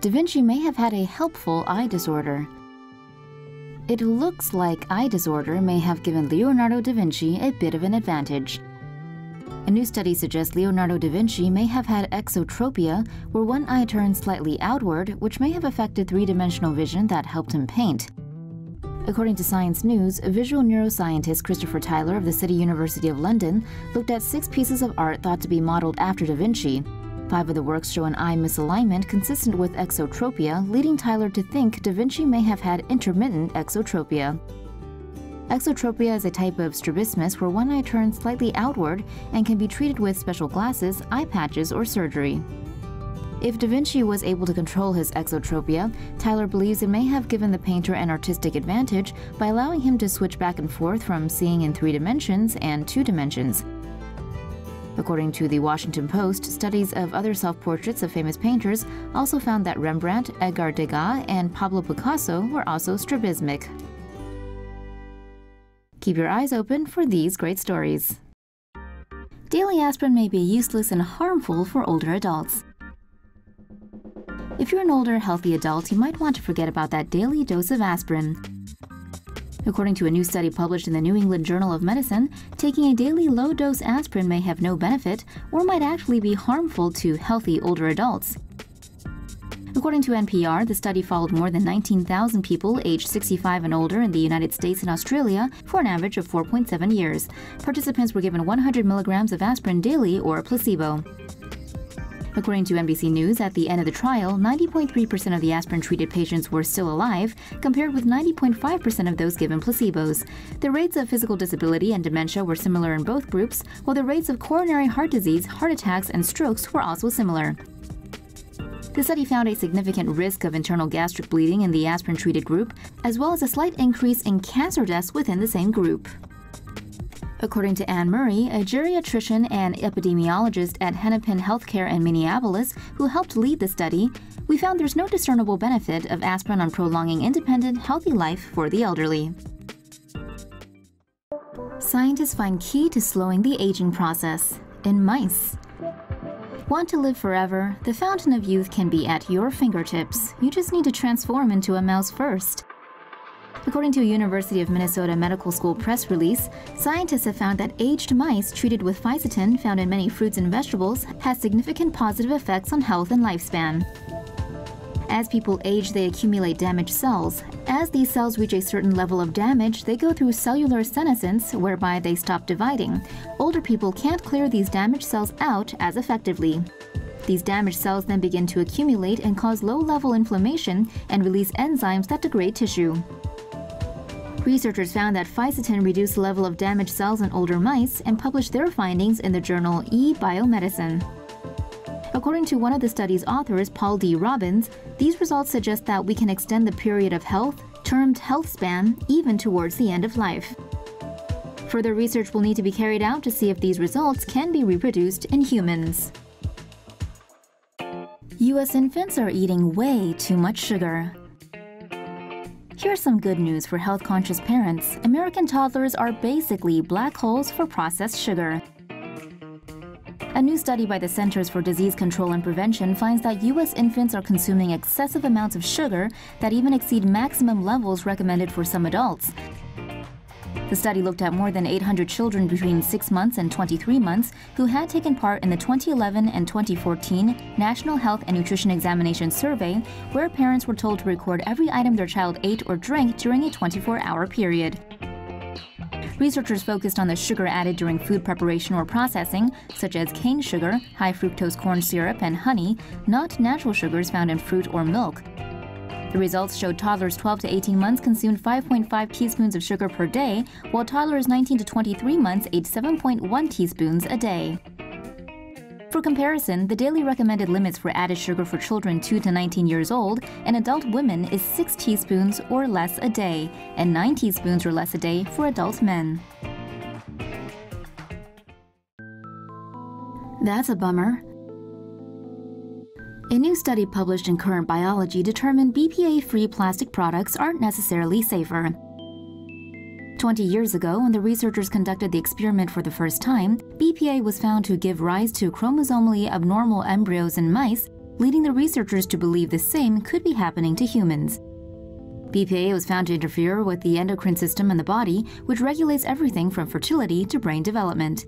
Da Vinci may have had a helpful eye disorder. It looks like eye disorder may have given Leonardo da Vinci a bit of an advantage. A new study suggests Leonardo da Vinci may have had exotropia, where one eye turns slightly outward, which may have affected three-dimensional vision that helped him paint. According to Science News, visual neuroscientist Christopher Tyler of the City University of London looked at 6 pieces of art thought to be modeled after Da Vinci. 5 of the works show an eye misalignment consistent with exotropia, leading Tyler to think Da Vinci may have had intermittent exotropia. Exotropia is a type of strabismus where one eye turns slightly outward and can be treated with special glasses, eye patches, or surgery. If Da Vinci was able to control his exotropia, Tyler believes it may have given the painter an artistic advantage by allowing him to switch back and forth from seeing in 3 dimensions and 2 dimensions. According to the Washington Post, studies of other self-portraits of famous painters also found that Rembrandt, Edgar Degas, and Pablo Picasso were also strabismic. Keep your eyes open for these great stories. Daily aspirin may be useless and harmful for older adults. If you're an older, healthy adult, you might want to forget about that daily dose of aspirin. According to a new study published in the New England Journal of Medicine, taking a daily low-dose aspirin may have no benefit or might actually be harmful to healthy older adults. According to NPR, the study followed more than 19,000 people aged 65 and older in the United States and Australia for an average of 4.7 years. Participants were given 100 milligrams of aspirin daily or a placebo. According to NBC News, at the end of the trial, 90.3% of the aspirin-treated patients were still alive, compared with 90.5% of those given placebos. The rates of physical disability and dementia were similar in both groups, while the rates of coronary heart disease, heart attacks, and strokes were also similar. The study found a significant risk of internal gastric bleeding in the aspirin-treated group, as well as a slight increase in cancer deaths within the same group. According to Anne Murray, a geriatrician and epidemiologist at Hennepin Healthcare in Minneapolis, who helped lead the study, we found there's no discernible benefit of aspirin on prolonging independent, healthy life for the elderly. Scientists find key to slowing the aging process in mice. Want to live forever? The fountain of youth can be at your fingertips. You just need to transform into a mouse first. According to a University of Minnesota Medical School press release, scientists have found that aged mice treated with fisetin found in many fruits and vegetables has significant positive effects on health and lifespan. As people age, they accumulate damaged cells. As these cells reach a certain level of damage, they go through cellular senescence, whereby they stop dividing. Older people can't clear these damaged cells out as effectively. These damaged cells then begin to accumulate and cause low-level inflammation and release enzymes that degrade tissue. Researchers found that fisetin reduced the level of damaged cells in older mice and published their findings in the journal eBiomedicine. According to one of the study's authors, Paul D. Robbins, these results suggest that we can extend the period of health, termed health span, even towards the end of life. Further research will need to be carried out to see if these results can be reproduced in humans. U.S. infants are eating way too much sugar. Here's some good news for health-conscious parents. American toddlers are basically black holes for processed sugar. A new study by the Centers for Disease Control and Prevention finds that U.S. infants are consuming excessive amounts of sugar that even exceed maximum levels recommended for some adults. The study looked at more than 800 children between 6 months and 23 months who had taken part in the 2011 and 2014 National Health and Nutrition Examination Survey, where parents were told to record every item their child ate or drank during a 24-hour period. Researchers focused on the sugar added during food preparation or processing, such as cane sugar, high fructose corn syrup, and honey, not natural sugars found in fruit or milk. The results showed toddlers 12 to 18 months consumed 5.5 teaspoons of sugar per day, while toddlers 19 to 23 months ate 7.1 teaspoons a day. For comparison, the daily recommended limits for added sugar for children 2 to 19 years old and adult women is 6 teaspoons or less a day, and 9 teaspoons or less a day for adult men. That's a bummer. A new study published in Current Biology determined BPA-free plastic products aren't necessarily safer. 20 years ago, when the researchers conducted the experiment for the first time, BPA was found to give rise to chromosomally abnormal embryos in mice, leading the researchers to believe the same could be happening to humans. BPA was found to interfere with the endocrine system in the body, which regulates everything from fertility to brain development.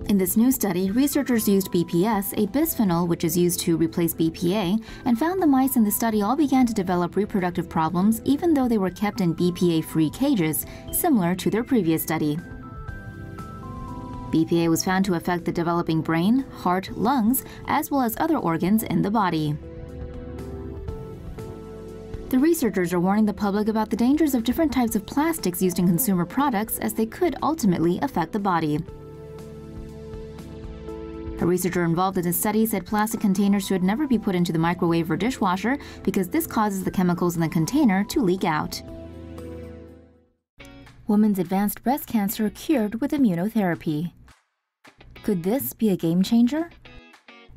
In this new study, researchers used BPS, a bisphenol which is used to replace BPA, and found the mice in the study all began to develop reproductive problems even though they were kept in BPA-free cages, similar to their previous study. BPA was found to affect the developing brain, heart, lungs, as well as other organs in the body. The researchers are warning the public about the dangers of different types of plastics used in consumer products, as they could ultimately affect the body. A researcher involved in the study said plastic containers should never be put into the microwave or dishwasher because this causes the chemicals in the container to leak out. Woman's advanced breast cancer cured with immunotherapy. Could this be a game changer?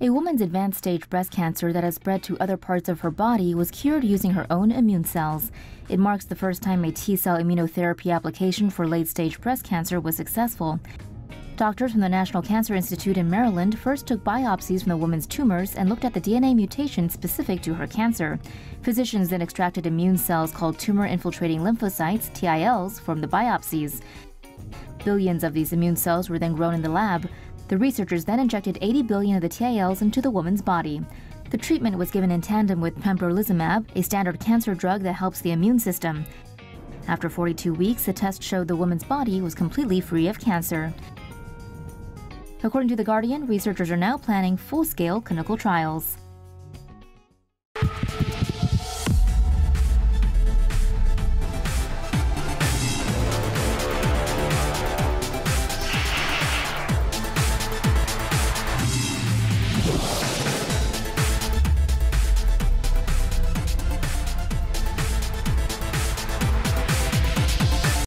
A woman's advanced stage breast cancer that has spread to other parts of her body was cured using her own immune cells. It marks the first time a T-cell immunotherapy application for late-stage breast cancer was successful. Doctors from the National Cancer Institute in Maryland first took biopsies from the woman's tumors and looked at the DNA mutation specific to her cancer. Physicians then extracted immune cells called tumor-infiltrating lymphocytes, TILs, from the biopsies. Billions of these immune cells were then grown in the lab. The researchers then injected 80 billion of the TILs into the woman's body. The treatment was given in tandem with pembrolizumab, a standard cancer drug that helps the immune system. After 42 weeks, the test showed the woman's body was completely free of cancer. According to The Guardian, researchers are now planning full-scale clinical trials.